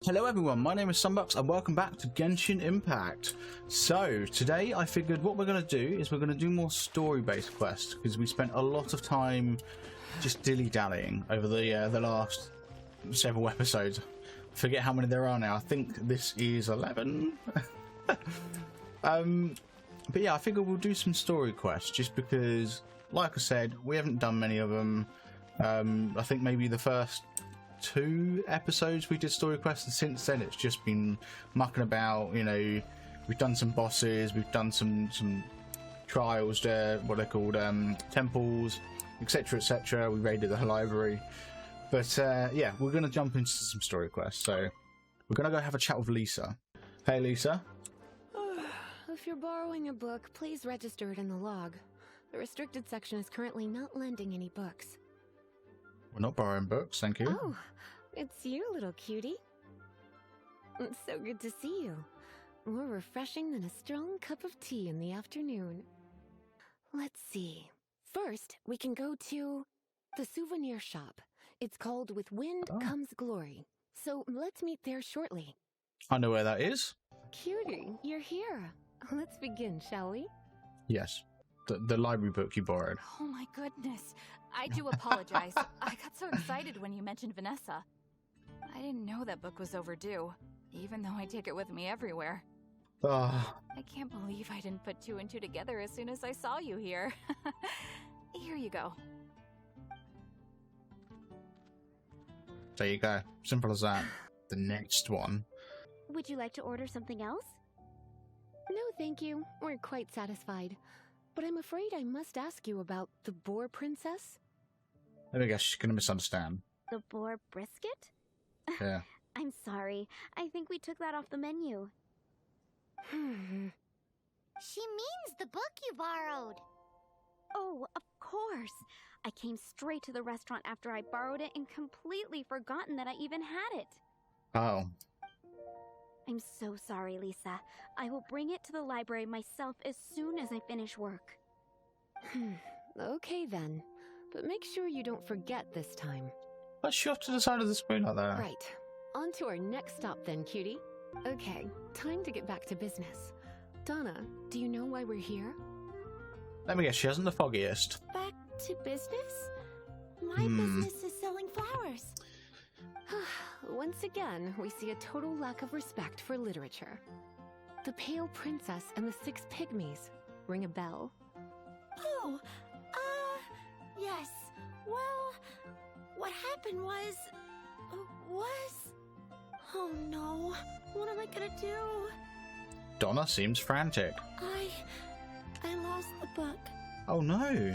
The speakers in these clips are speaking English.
Hello everyone, my name is Sunbucks and welcome back to Genshin Impact. So today I figured what we're going to do is we're going to do more story-based quests because we spent a lot of time just dilly-dallying over the last several episodes. Forget how many there are now. I think this is 11. But yeah, I figure we'll do some story quests just because, like I said, we haven't done many of them. I think maybe the first 2 episodes we did story quests, and since then it's just been mucking about. You know, we've done some bosses, we've done some trials there, what they're called, temples, etc, etc. We raided the library, but yeah, we're gonna jump into some story quests. So we're gonna go have a chat with Lisa. Hey Lisa. If you're borrowing a book, please register it in the log. The restricted section is currently not lending any books. We're not borrowing books, thank you. Oh, it's you, little cutie. It's so good to see you. More refreshing than a strong cup of tea in the afternoon. Let's see. First, we can go to the souvenir shop. It's called With Wind Comes Glory. So let's meet there shortly. I know where that is. Cutie, you're here. Let's begin, shall we? Yes. The library book you borrowed. Oh my goodness. I do apologize. I got so excited when you mentioned Vanessa. I didn't know that book was overdue, even though I take it with me everywhere. I can't believe I didn't put 2 and 2 together as soon as I saw you here. Here you go. There you go. Simple as that. The next one. Would you like to order something else? No, thank you. We're quite satisfied. But I'm afraid I must ask you about the boar princess. Let me guess, she's going to misunderstand. The boar brisket? Yeah. I'm sorry. I think we took that off the menu. She means the book you borrowed. Oh, of course. I came straight to the restaurant after I borrowed it and completely forgotten that I even had it. Oh. I'm so sorry, Lisa. I will bring it to the library myself as soon as I finish work. Okay then. But make sure you don't forget this time. Let's shove to the side of the screen like that. Right. On to our next stop then, cutie. Okay, time to get back to business. Donna, do you know why we're here? Let me guess, she hasn't the foggiest. Back to business? My business is selling flowers. Once again, we see a total lack of respect for literature. The Pale Princess and the 6 Pygmies. Ring a bell? Oh, yes. Well, what happened was... Oh no, what am I gonna do? Donna seems frantic. I lost the book. Oh no.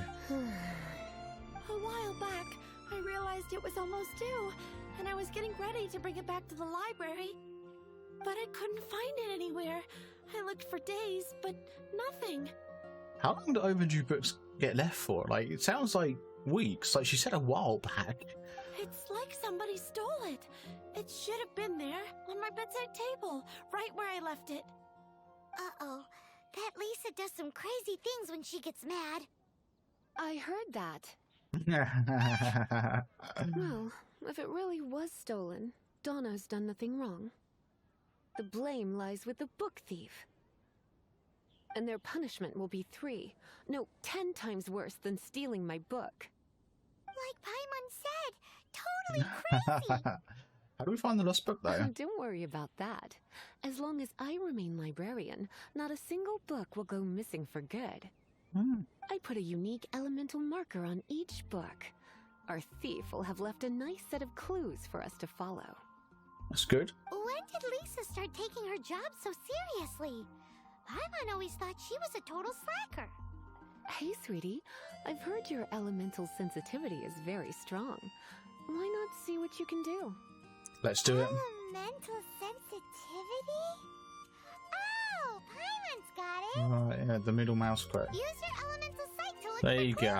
A while back, I realized it was almost due, and I was getting ready to bring it back to the library. But I couldn't find it anywhere. I looked for days, but nothing. How long do overdue books get left for? Like, it sounds like weeks. Like she said a while back. It's like somebody stole it. It should have been there, on my bedside table, right where I left it. Uh-oh. That Lisa does some crazy things when she gets mad. I heard that. Well, if it really was stolen, Donna's done nothing wrong. The blame lies with the book thief. And their punishment will be 3, no, 10 times worse than stealing my book. Like Paimon said, totally crazy. How do we find the lost book though? Don't worry about that. As long as I remain librarian, not a single book will go missing for good. I put a unique elemental marker on each book. Our thief will have left a nice set of clues for us to follow. That's good. When did Lisa start taking her job so seriously? Paimon always thought she was a total slacker. Hey, sweetie. I've heard your elemental sensitivity is very strong. Why not see what you can do? Let's do it. Elemental sensitivity? Oh, Paimon's got it. Right, yeah, the middle mouse click. Use your elemental sight to look There for you clues.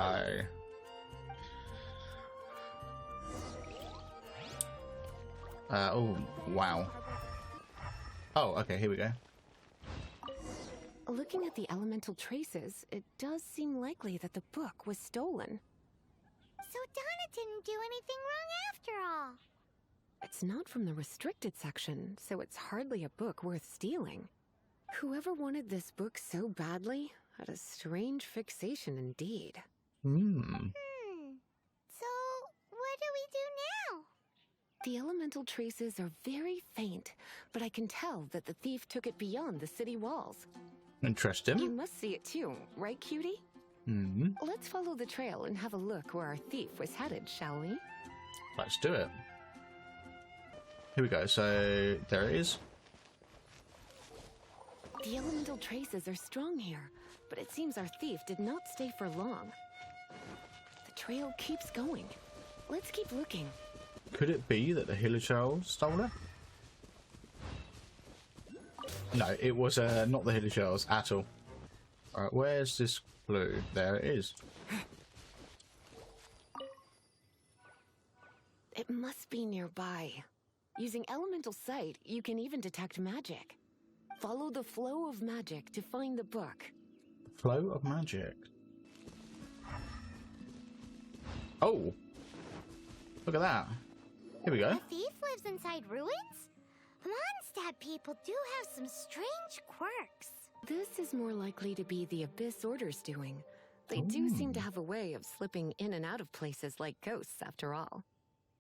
go. Oh, wow. Oh, okay, here we go. Looking at the elemental traces, it does seem likely that the book was stolen. So Donna didn't do anything wrong after all. It's not from the restricted section, so it's hardly a book worth stealing. Whoever wanted this book so badly had a strange fixation indeed. So, what do we do now? The elemental traces are very faint, but I can tell that the thief took it beyond the city walls. Interesting. You must see it too, right, cutie? Let's follow the trail and have a look where our thief was headed, shall we? Let's do it. Here we go. So there it is. The elemental traces are strong here, but it seems our thief did not stay for long. The trail keeps going. Let's keep looking. Could it be that the Hilichurl stole it? No, it was not the Hilichurls at all. Alright, where's this clue? There it is. It must be nearby. Using elemental sight, you can even detect magic. Follow the flow of magic to find the book. Flow of magic. Oh! Look at that. Here we go. The thief lives inside ruins? Mondstadt people do have some strange quirks. This is more likely to be the Abyss Order's doing. They do seem to have a way of slipping in and out of places like ghosts, after all.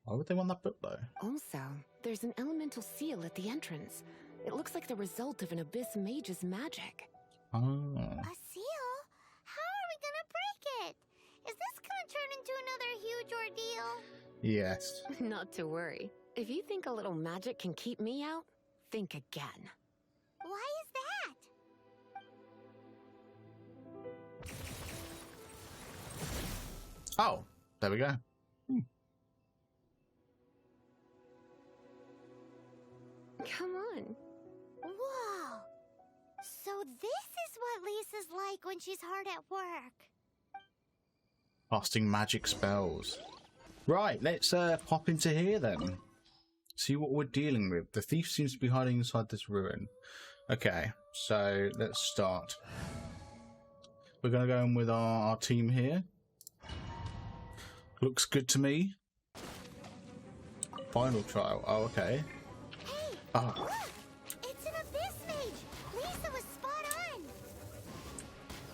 Why would they want that book, though? Also, there's an elemental seal at the entrance. It looks like the result of an Abyss mage's magic. Oh. A seal? How are we gonna break it? Is this gonna turn into another huge ordeal? Yes. Not to worry. If you think a little magic can keep me out, think again. Why is that? Oh, there we go. Come on. Whoa! So this is what Lisa's like when she's hard at work. Casting magic spells. Right, let's pop into here then. See what we're dealing with. The thief seems to be hiding inside this ruin. Okay, so let's start. We're going to go in with our team here. Looks good to me. Final trial. Oh, okay. Hey, Oh. look! It's an Abyss Mage! Lisa was spot on!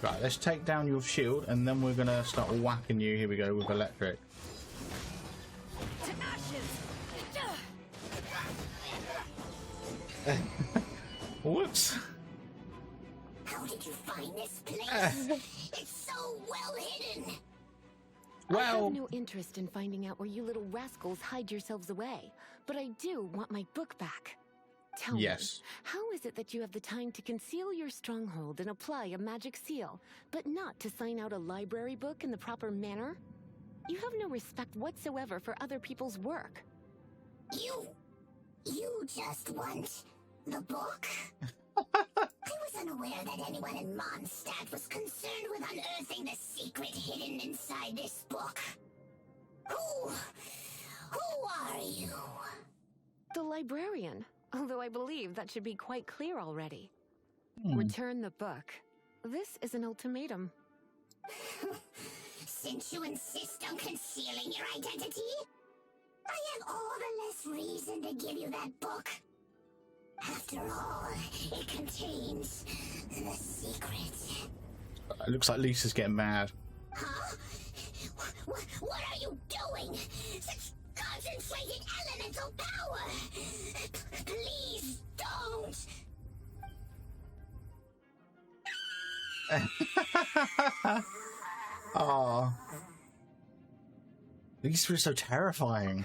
Right, let's take down your shield and then we're going to start whacking you. Here we go with electric. To ashes! Whoops. How did you find this place? It's so well hidden! I Well, have no interest in finding out where you little rascals hide yourselves away, but I do want my book back. Tell me, yes. how is it that you have the time to conceal your stronghold and apply a magic seal, but not to sign out a library book in the proper manner? You have no respect whatsoever for other people's work. You just want the book? I was unaware that anyone in Mondstadt was concerned with unearthing the secret hidden inside this book. Who are you? The librarian, although I believe that should be quite clear already. Return the book. This is an ultimatum. Since you insist on concealing your identity, I have all the less reason to give you that book. After all, it contains the secret. It looks like Lisa's getting mad. Huh? What are you doing? Such concentrated elemental power! Please don't! Oh. Lisa is so terrifying.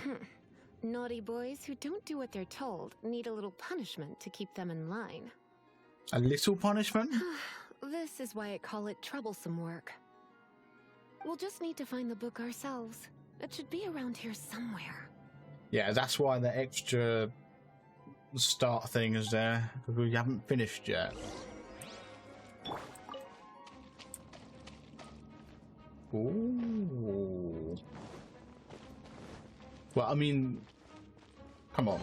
Naughty boys who don't do what they're told need a little punishment to keep them in line. A little punishment? This is why I call it troublesome work. We'll just need to find the book ourselves. It should be around here somewhere. Yeah, that's why the extra start thing is there, because we haven't finished yet. Ooh. Well, I mean, come on.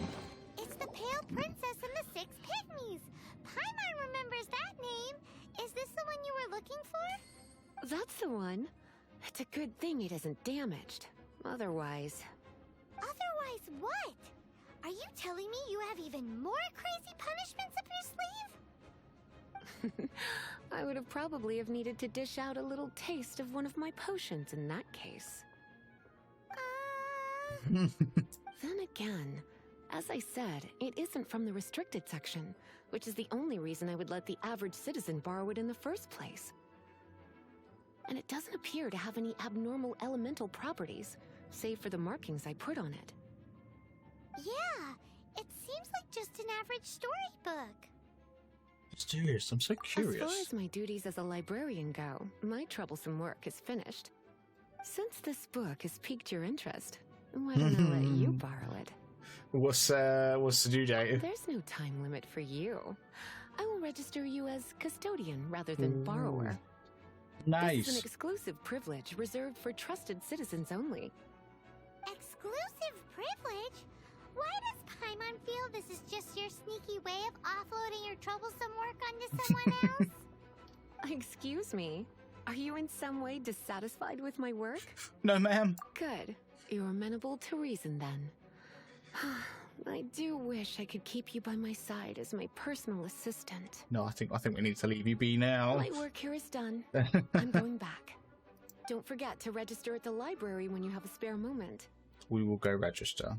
It's the Pale Princess and the Six Pygmies. Paimon remembers that name. Is this the one you were looking for? That's the one. It's a good thing it isn't damaged. Otherwise... Otherwise what? Are you telling me you have even more crazy punishments up your sleeve? I would have probably have needed to dish out a little taste of one of my potions in that case. Then again, as I said, it isn't from the restricted section, which is the only reason I would let the average citizen borrow it in the first place. And it doesn't appear to have any abnormal elemental properties, save for the markings I put on it. Yeah, it seems like just an average storybook. Mysterious. I'm so curious. As far as my duties as a librarian go, my troublesome work is finished. Since this book has piqued your interest, why don't I let you borrow it? What's the due date? There's no time limit for you. I will register you as custodian rather than borrower. Nice. This is an exclusive privilege reserved for trusted citizens only. Exclusive privilege? Why does Paimon feel this is just your sneaky way of offloading your troublesome work onto someone else? Excuse me? Are you in some way dissatisfied with my work? No, ma'am. Good. You're amenable to reason then. I do wish I could keep you by my side as my personal assistant. No, I think we need to leave you be now. My work here is done. I'm going back. Don't forget to register at the library when you have a spare moment. We will go register.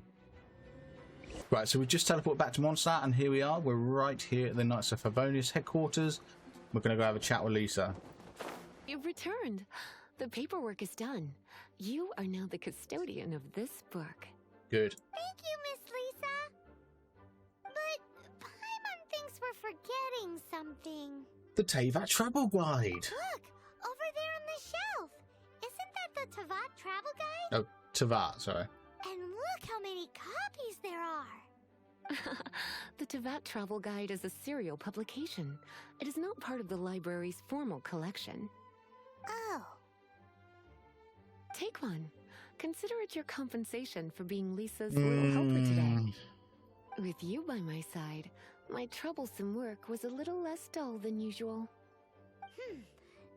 Right, so we just teleported back to Mondstadt, and here we are. We're right here at the Knights of Favonius headquarters. We're going to go have a chat with Lisa. You've returned. The paperwork is done. You are now the custodian of this book. Good. Thank you, Miss Lisa. But Paimon thinks we're forgetting something. The Teyvat Travel Guide. Look, over there on the shelf. Isn't that the Teyvat Travel Guide? Oh, Teyvat, sorry. And look how many copies there are. The Teyvat Travel Guide is a serial publication. It is not part of the library's formal collection. Oh. Take one. Consider it your compensation for being Lisa's little helper today. With you by my side, my troublesome work was a little less dull than usual.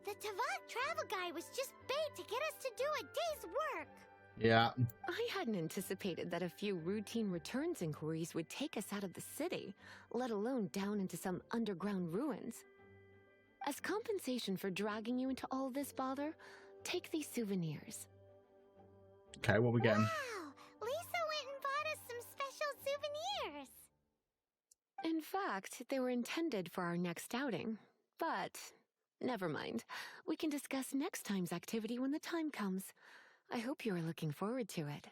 The Teyvat Travel Guide was just bait to get us to do a day's work. Yeah. I hadn't anticipated that a few routine returns inquiries would take us out of the city, let alone down into some underground ruins. As compensation for dragging you into all this bother, take these souvenirs. Okay, what are we getting? Wow! Lisa went and bought us some special souvenirs. In fact, they were intended for our next outing. But, never mind. We can discuss next time's activity when the time comes. I hope you are looking forward to it.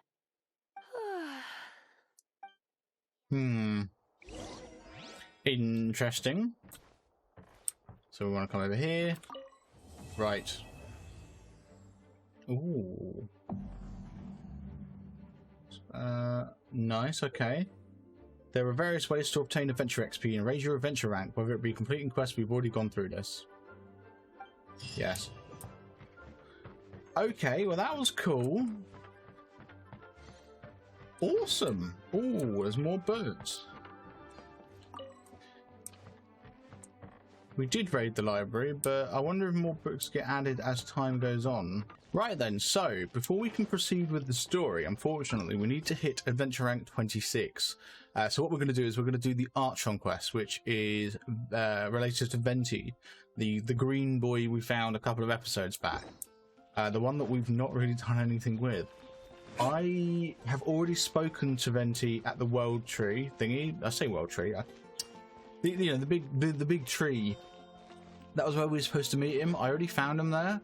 Interesting. So we want to come over here. Right. Ooh. Nice, okay. There are various ways to obtain adventure XP and raise your adventure rank, whether it be completing quests. We've already gone through this. Yes. Okay, well that was cool. Awesome. Ooh, there's more birds. We did raid the library, but I wonder if more books get added as time goes on. Right then, so before we can proceed with the story, unfortunately, we need to hit adventure rank 26. So what we're going to do is we're going to do the Archon quest, which is related to Venti, the green boy we found a couple of episodes back. The one that we've not really done anything with. I have already spoken to Venti at the World Tree thingy. I say World Tree. The big tree. That was where we were supposed to meet him. I already found him there,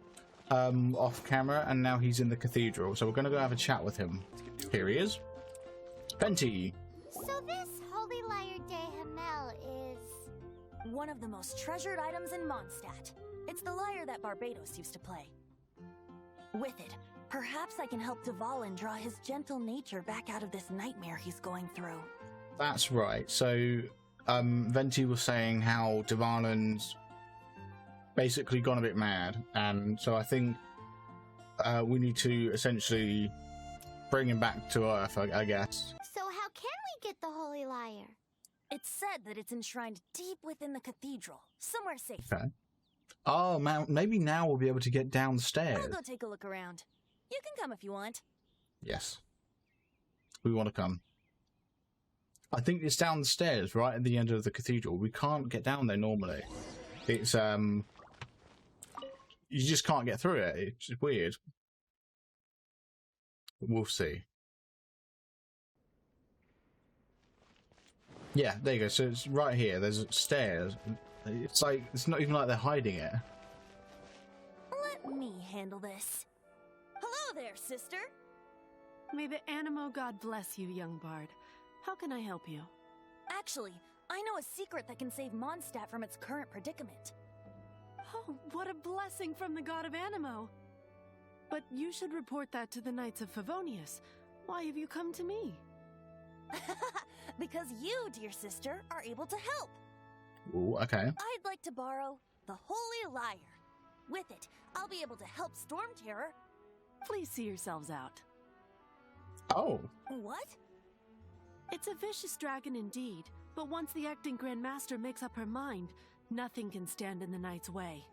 off camera, and now he's in the cathedral. So we're going to go have a chat with him. Here he is. Venti. So this Holy Lyre de Hamel is... one of the most treasured items in Mondstadt. It's the lyre that Barbados used to play. With it, perhaps I can help Dvalin draw his gentle nature back out of this nightmare he's going through. That's right. So, Venti was saying how Dvalin's basically gone a bit mad, and so I think we need to essentially bring him back to Earth, I guess. So how can we get the Holy Lyre? It's said that it's enshrined deep within the cathedral, somewhere safe. Okay. Oh, man, maybe now we'll be able to get down the stairs. I'll go take a look around. You can come if you want. Yes. We want to come. I think it's down the stairs, right at the end of the cathedral. We can't get down there normally. It's you just can't get through it. It's weird. We'll see. Yeah, there you go. So it's right here. There's stairs. It's like it's not even like they're hiding it. Let me handle this. Hello there, sister. May the Animo God bless you, young bard. How can I help you? Actually, I know a secret that can save Mondstadt from its current predicament. Oh, what a blessing from the god of Animo! But you should report that to the Knights of Favonius. Why have you come to me? Because you, dear sister, are able to help. Ooh, okay. I'd like to borrow the Holy Lyre. With it, I'll be able to help Storm Terror. Please see yourselves out. Oh. What? It's a vicious dragon indeed, but once the acting Grand Master makes up her mind, nothing can stand in the Knight's way.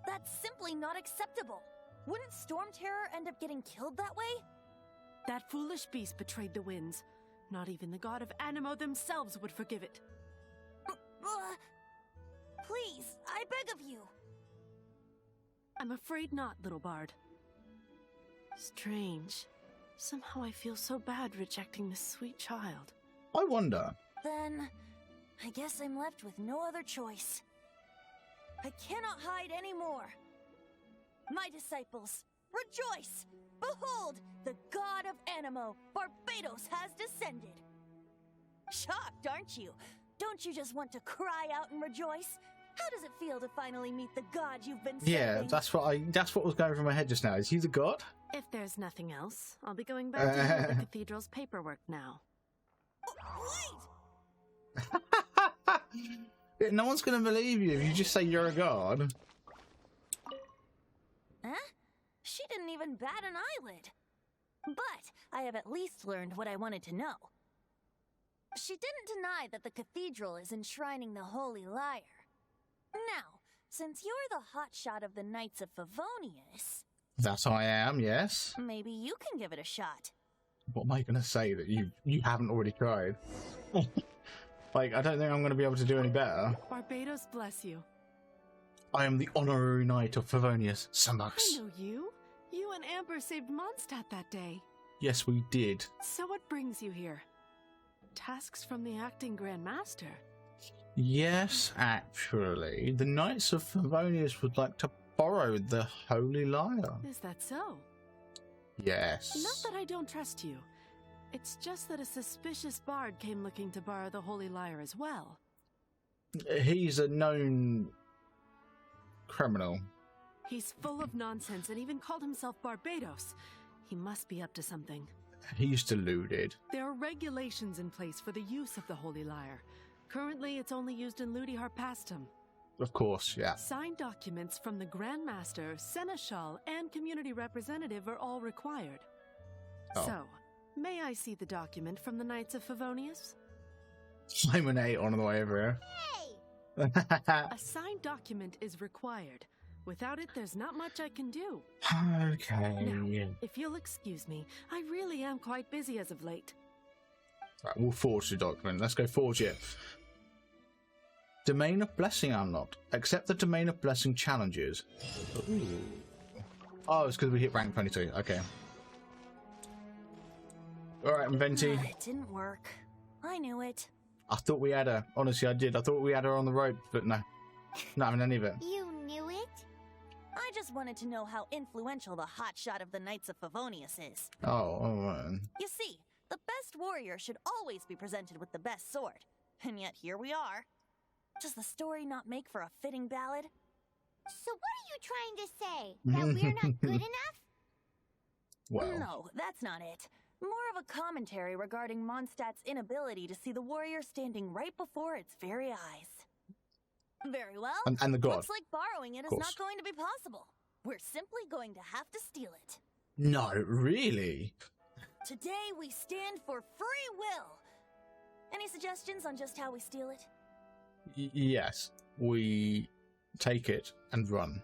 That's simply not acceptable. Wouldn't Storm Terror end up getting killed that way? That foolish beast betrayed the winds. Not even the god of Animo themselves would forgive it. Please, I beg of you. I'm afraid not, little bard. Strange. Somehow I feel so bad rejecting this sweet child. I wonder. Then, I guess I'm left with no other choice. I cannot hide anymore. My disciples, rejoice! Behold, the god of Animo, Barbados, has descended. Shocked, aren't you? Don't you just want to cry out and rejoice? How does it feel to finally meet the god you've been serving? Yeah, that's what was going through my head just now. Is he the god? If there's nothing else, I'll be going back to do the cathedral's paperwork now. Wait! No one's going to believe you if you just say you're a god. Huh? She didn't even bat an eyelid. But I have at least learned what I wanted to know. She didn't deny that the cathedral is enshrining the Holy Lyre. Now, since you're the hotshot of the Knights of Favonius... That I am, yes. Maybe you can give it a shot. What am I going to say that you haven't already tried? Like, I don't think I'm going to be able to do any better. Barbados bless you. I am the honorary knight of Favonius, Sunbucks. I know you. You and Amber saved Mondstadt that day. Yes, we did. So what brings you here? Tasks from the acting Grand Master? Yes, actually. The Knights of Favonius would like to borrow the Holy Lyre. Is that so? Yes. Not that I don't trust you. It's just that a suspicious bard came looking to borrow the Holy Lyre as well. He's a known criminal. He's full of nonsense and even called himself Barbados. He must be up to something. He's deluded. There are regulations in place for the use of the Holy Lyre. Currently, it's only used in Ludi Harpastum. Of course, yeah. Signed documents from the Grand Master, Seneschal, and Community Representative are all required. Oh. So, may I see the document from the Knights of Favonius? I'm an 8 on the way over Hey! here. A signed document is required. Without it, there's not much I can do. Okay. Now, if you'll excuse me, I really am quite busy as of late. Right, we'll forge the document. Let's go forge it. Domain of Blessing unlocked. Accept the Domain of Blessing challenges. Ooh. Oh, it's because we hit rank 22. Okay. Alright, Venti. It didn't work. I knew it. I thought we had her. Honestly, I did. I thought we had her on the rope, but no. Not having any of it. You knew it? I just wanted to know how influential the hotshot of the Knights of Favonius is. Oh, alright. You see, the best warrior should always be presented with the best sword. And yet here we are. Does the story not make for a fitting ballad? So what are you trying to say? That we're not good enough? Well. No, that's not it. More of a commentary regarding Mondstadt's inability to see the warrior standing right before its very eyes. Very well. And the god. Looks like borrowing it is not going to be possible. We're simply going to have to steal it. No, really? Today we stand for free will. Any suggestions on just how we steal it? Yes. We take it and run.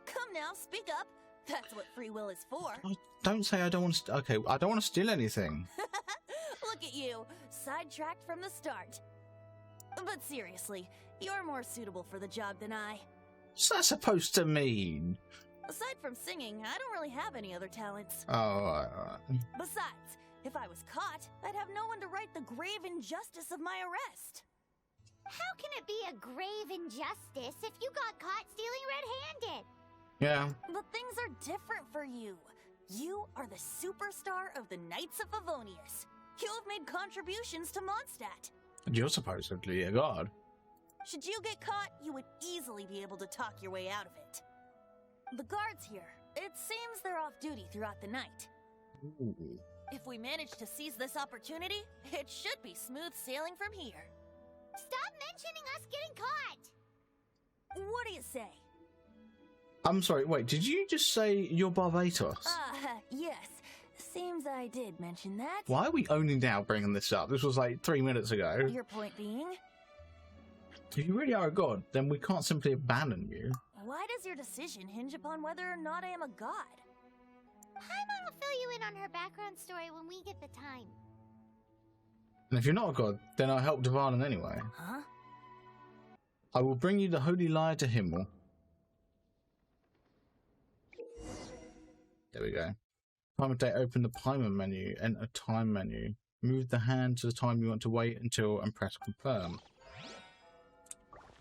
Come now, speak up. That's what free will is for. Oh, don't say I don't want to... Okay, I don't want to steal anything. Look at you, sidetracked from the start. But seriously, you're more suitable for the job than I. What's that supposed to mean? Aside from singing, I don't really have any other talents. Oh, alright. Besides, if I was caught, I'd have no one to right the grave injustice of my arrest. How can it be a grave injustice if you got caught stealing red-handed? Yeah. But things are different for you. You are the superstar of the Knights of Favonius. You have made contributions to Mondstadt. You're supposedly a god. Should you get caught, you would easily be able to talk your way out of it. The guards here, it seems they're off duty throughout the night. Ooh. If we manage to seize this opportunity, it should be smooth sailing from here. Stop mentioning us getting caught! What do you say? I'm sorry, wait, did you just say you're Barbatos? Yes. Seems I did mention that. Why are we only now bringing this up? This was like 3 minutes ago. Your point being? If you really are a god, then we can't simply abandon you. Why does your decision hinge upon whether or not I am a god? Paimon will fill you in on her background story when we get the time. And if you're not a god, then I'll help Dvalin anyway. Huh? I will bring you the holy lyre to Himmel. There we go. Time of day, open the Paimon menu, enter time menu. Move the hand to the time you want to wait until and press confirm.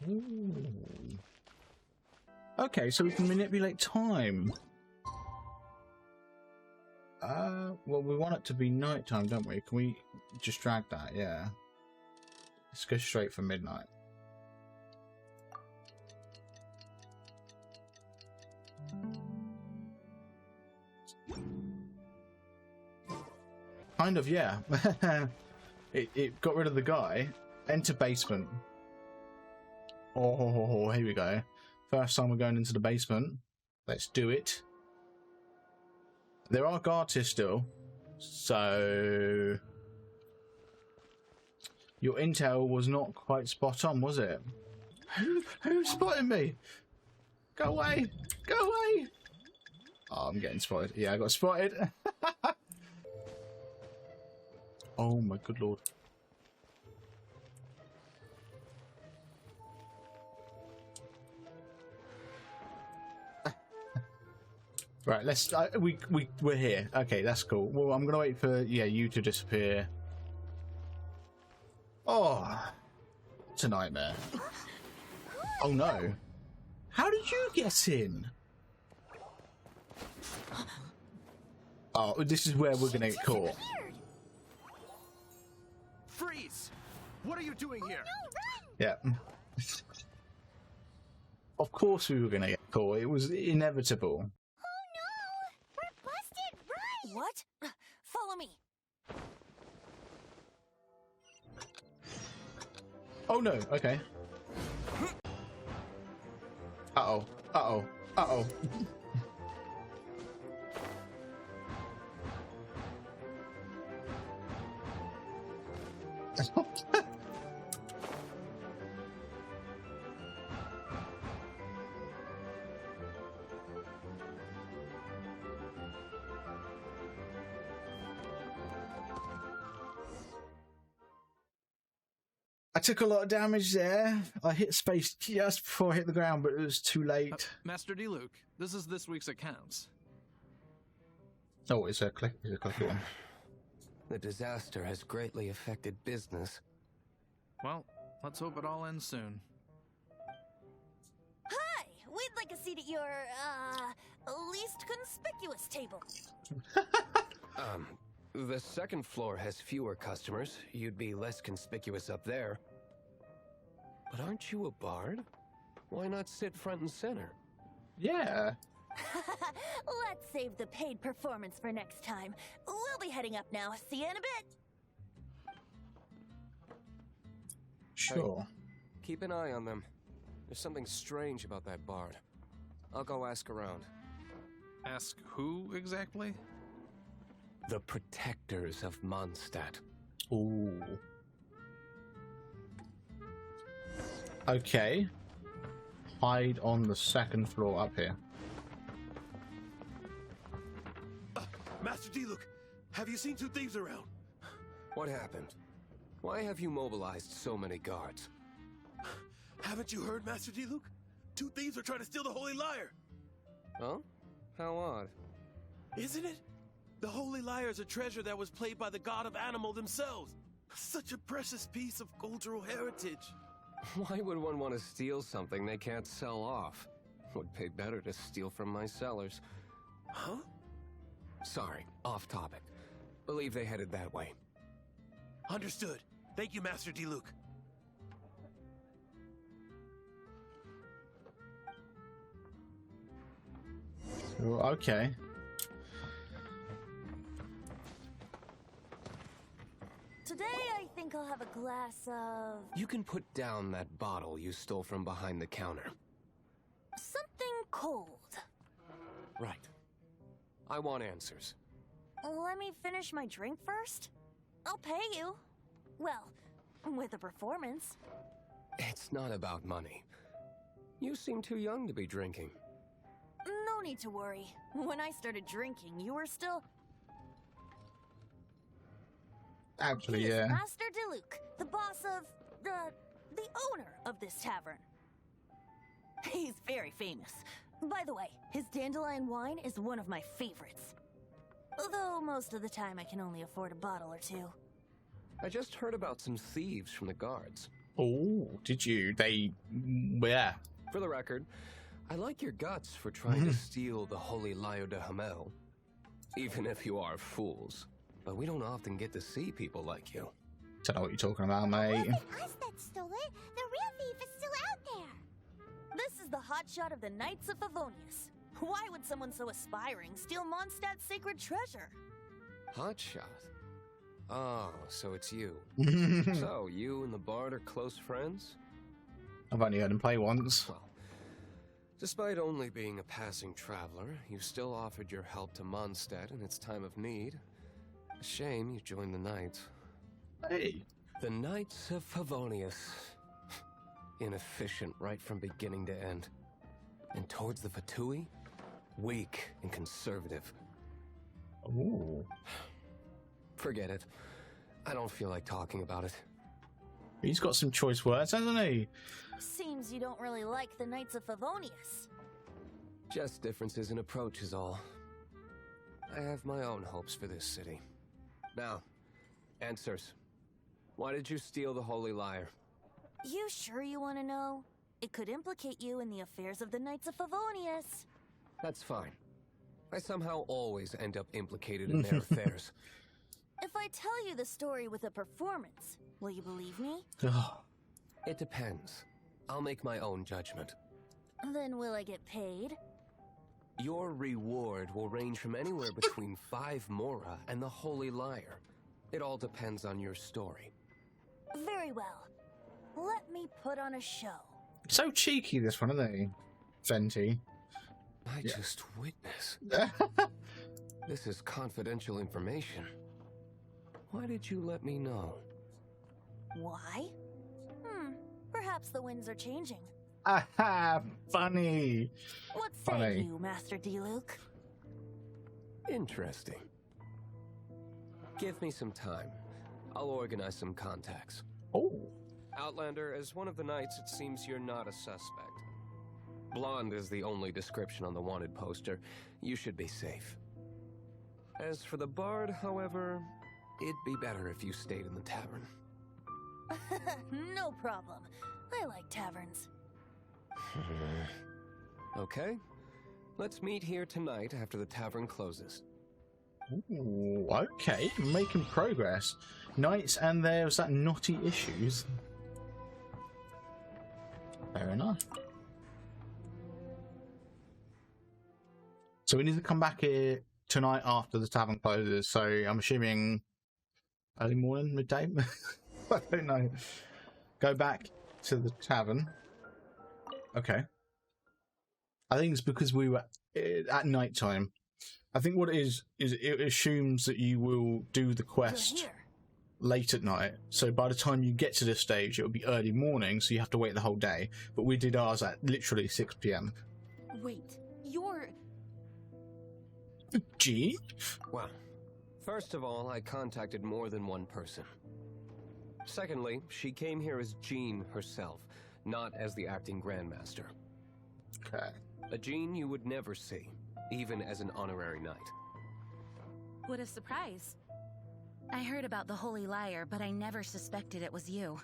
Ooh. Okay, so we can manipulate time. Well, we want it to be nighttime, don't we? Can we just drag that? Yeah. Let's go straight for midnight. Kind of, yeah. it got rid of the guy. Enter basement. Oh, here we go. First time we're going into the basement. Let's do it. There are guards here still. So... your intel was not quite spot on, was it? Who spotted me? Go away! Go away! Oh, I'm getting spotted. Yeah, I got spotted. Oh my good lord. Right, let's we're here. Okay, that's cool. Well, I'm gonna wait for you to disappear. Oh, it's a nightmare. Oh no. How did you get in? Oh, this is where we're gonna get caught. Freeze! What are you doing here? Yeah. Of course we were gonna get caught. It was inevitable. We're busted, right? What? Follow me. Oh no, okay. Uh-oh. Uh-oh. Uh-oh. I took a lot of damage there. I hit space just before I hit the ground, but it was too late. Master D-Luke, this is this week's accounts. Oh, it's a clicky one. The disaster has greatly affected business. Well, let's hope it all ends soon. Hi! We'd like a seat at your, least conspicuous table. The second floor has fewer customers. You'd be less conspicuous up there. But aren't you a bard? Why not sit front and center? Yeah. Let's save the paid performance for next time. We'll be heading up now. See you in a bit. Sure. Hey, keep an eye on them. There's something strange about that bard. I'll go ask around. Ask who exactly? The protectors of Mondstadt. Ooh. Okay. Hide on the second floor up here. Master D-Luke, have you seen two thieves around? What happened? Why have you mobilized so many guards? Haven't you heard, Master Diluc? 2 thieves are trying to steal the Holy Lyre! Oh? How odd. Isn't it? The Holy Lyre is a treasure that was played by the god of animal themselves. Such a precious piece of cultural heritage. Why would one want to steal something they can't sell off? Would pay better to steal from my sellers. Huh? Sorry, off topic. Believe they headed that way. Understood. Thank you, Master Diluc. Okay. Today, I think I'll have a glass of... You can put down that bottle you stole from behind the counter. something cold. Right. I want answers. Let me finish my drink first. I'll pay you. Well, with a performance. It's not about money. You seem too young to be drinking. No need to worry. When I started drinking, you were still... Actually, He is yeah. Master Diluc, the boss of... the owner of this tavern. He's very famous. By the way, his dandelion wine is one of my favorites. Although most of the time I can only afford a bottle or two. I just heard about some thieves from the guards. Oh, did you? Yeah. For the record, I like your guts for trying to steal the Holy Lyre de Hamel. Even if you are fools. But we don't often get to see people like you. Don't know what you're talking about, It mate. wasn't us that stole it. The real thief is still out there. This is the hotshot of the Knights of Favonius. Why would someone so aspiring steal Mondstadt's sacred treasure? Hotshot? Oh, so it's you. So, you and the Bard are close friends? I've only heard him play once. Well, despite only being a passing traveler, you still offered your help to Mondstadt in its time of need. A shame you joined the Knights. Hey. The Knights of Favonius. Inefficient right from beginning to end. And towards the Fatui, weak and conservative. Ooh. Forget it. I don't feel like talking about it. He's got some choice words, hasn't he? Seems you don't really like the Knights of Favonius. Just differences in approach is all. I have my own hopes for this city. Now, answers. Why did you steal the Holy Lyre? You sure you want to know? It could implicate you in the affairs of the Knights of Favonius. That's fine. I somehow always end up implicated in their affairs. If I tell you the story with a performance, will you believe me? It depends. I'll make my own judgment. Then will I get paid? Your reward will range from anywhere between 5 Mora and the Holy Lyre. It all depends on your story. Very well. Let me put on a show. So cheeky, this one, isn't he? Venti. I just witnessed. This is confidential information. Why did you let me know? Why? Perhaps the winds are changing. Aha! Funny! What say Funny. you, Master Diluc? Interesting. Give me some time. I'll organize some contacts. Oh. Outlander, as one of the knights, it seems you're not a suspect. Blonde is the only description on the wanted poster. You should be safe. As for the Bard, however, it'd be better if you stayed in the tavern. No problem. I like taverns. Okay. Let's meet here tonight after the tavern closes. Ooh, okay. Making progress. Knights and there's that knotty issues. Fair enough. So we need to come back here tonight after the tavern closes, so I'm assuming early morning, midday? I don't know. Go back to the tavern. Okay. I think it's because we were at night time. I think what it is it assumes that you will do the quest late at night. So by the time you get to this stage, it will be early morning, so you have to wait the whole day. But we did ours at literally 6 PM. Wait, you're... Gee? Well, first of all, I contacted more than one person. Secondly, she came here as Jean herself, not as the acting Grandmaster. Okay. A Jean you would never see, even as an honorary knight. What a surprise. I heard about the Holy Lyre, but I never suspected it was you.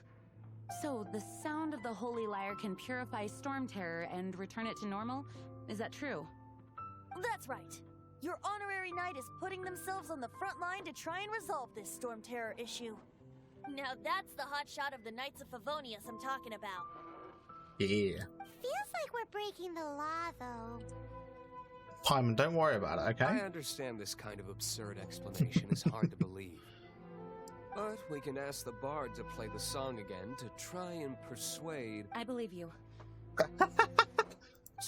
So, the sound of the Holy Lyre can purify Storm Terror and return it to normal? Is that true? That's right. Your honorary knight is putting themselves on the front line to try and resolve this Storm Terror issue. Now that's the hotshot of the Knights of Favonius I'm talking about. Yeah. Feels like we're breaking the law, though. Paimon, don't worry about it, okay? I understand this kind of absurd explanation is hard to believe. But we can ask the bard to play the song again to try and persuade... I believe you.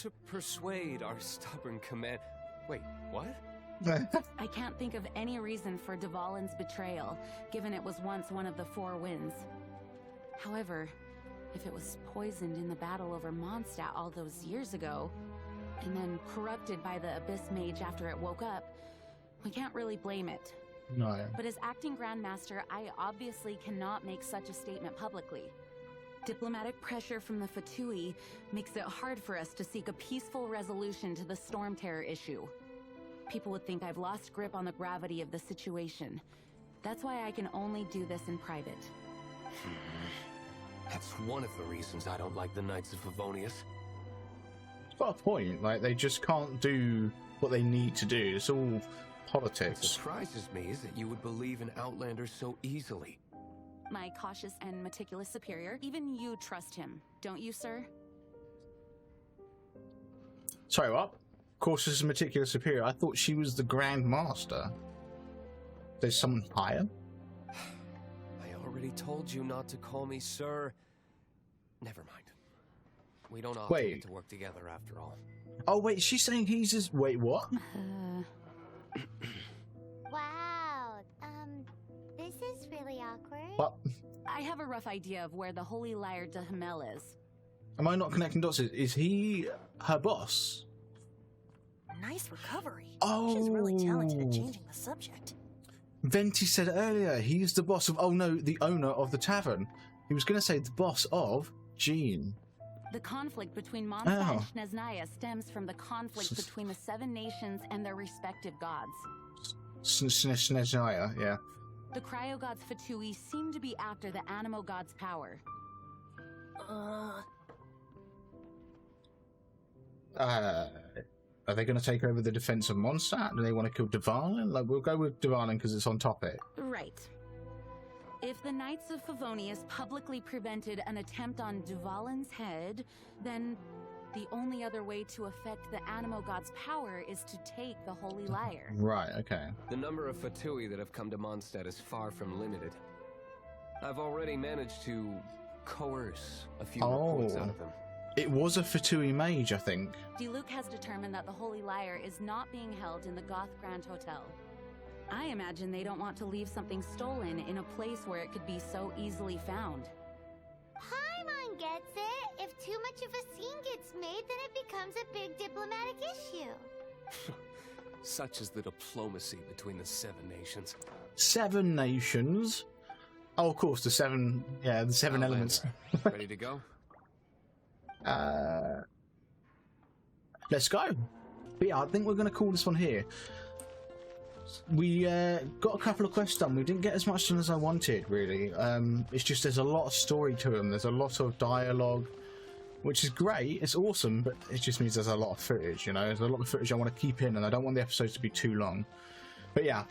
to persuade our stubborn command... Wait, what? I can't think of any reason for Dvalin's betrayal, given it was once one of the Four Winds. However, if it was poisoned in the battle over Mondstadt all those years ago, and then corrupted by the Abyss Mage after it woke up, we can't really blame it. No. But as acting Grandmaster, I obviously cannot make such a statement publicly. Diplomatic pressure from the Fatui makes it hard for us to seek a peaceful resolution to the Storm Terror issue. People would think I've lost grip on the gravity of the situation. That's why I can only do this in private. That's one of the reasons I don't like the Knights of Favonius. It's got a point. Like, they just can't do what they need to do. It's all politics. What surprises me is that you would believe in Outlander so easily. My cautious and meticulous superior, even you trust him, don't you, sir? Sorry, what? Cautious and meticulous superior. I thought she was the Grand Master. There's someone higher? I already told you not to call me sir. Never mind. We don't often get to work together after all. Oh, wait, she's saying he's his... Wait, what? Wow, this is really awkward. What? I have a rough idea of where the Holy Lyre de Hamel is. Am I not connecting dots? Is he her boss? Nice recovery. Oh. She's really talented at changing the subject. Venti said earlier, he's the boss of... Oh, no, the owner of the tavern. He was going to say the boss of Jean. The conflict between Mondstadt and Snezhnaya stems from the conflict between the Seven Nations and their respective gods. Snezhnaya, yeah. The Cryo Gods Fatui seem to be after the Animo God's power. Are they going to take over the defense of Mondstadt? Do they want to kill Dvalin? Like, we'll go with Dvalin because it's on topic. Right. If the Knights of Favonius publicly prevented an attempt on Dvalin's head, then the only other way to affect the Animo God's power is to take the Holy Lyre. Right, okay. The number of Fatui that have come to Mondstadt is far from limited. I've already managed to coerce a few reports out of them. It was a Fatui mage, I think. Diluc has determined that the Holy Lyre is not being held in the Goth Grand Hotel. I imagine they don't want to leave something stolen in a place where it could be so easily found. Paimon gets it. If too much of a scene gets made, then it becomes a big diplomatic issue. Such is the diplomacy between the Seven Nations. 7 nations? Oh, of course, the 7... Yeah, the 7 elements. Ready to go? Let's go. But yeah, I think we're going to call this one here. We got a couple of quests done. We didn't get as much done as I wanted, really. It's just there's a lot of story to them. There's a lot of dialogue, which is great. It's awesome, but it just means there's a lot of footage, you know? There's a lot of footage I want to keep in, and I don't want the episodes to be too long. But yeah,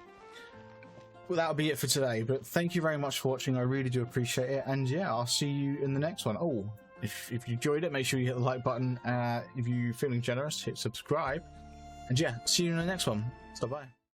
well, that'll be it for today. But thank you very much for watching. I really do appreciate it. And yeah, I'll see you in the next one. Oh, if you enjoyed it, make sure you hit the like button. If you're feeling generous, hit subscribe. And yeah, see you in the next one. So bye.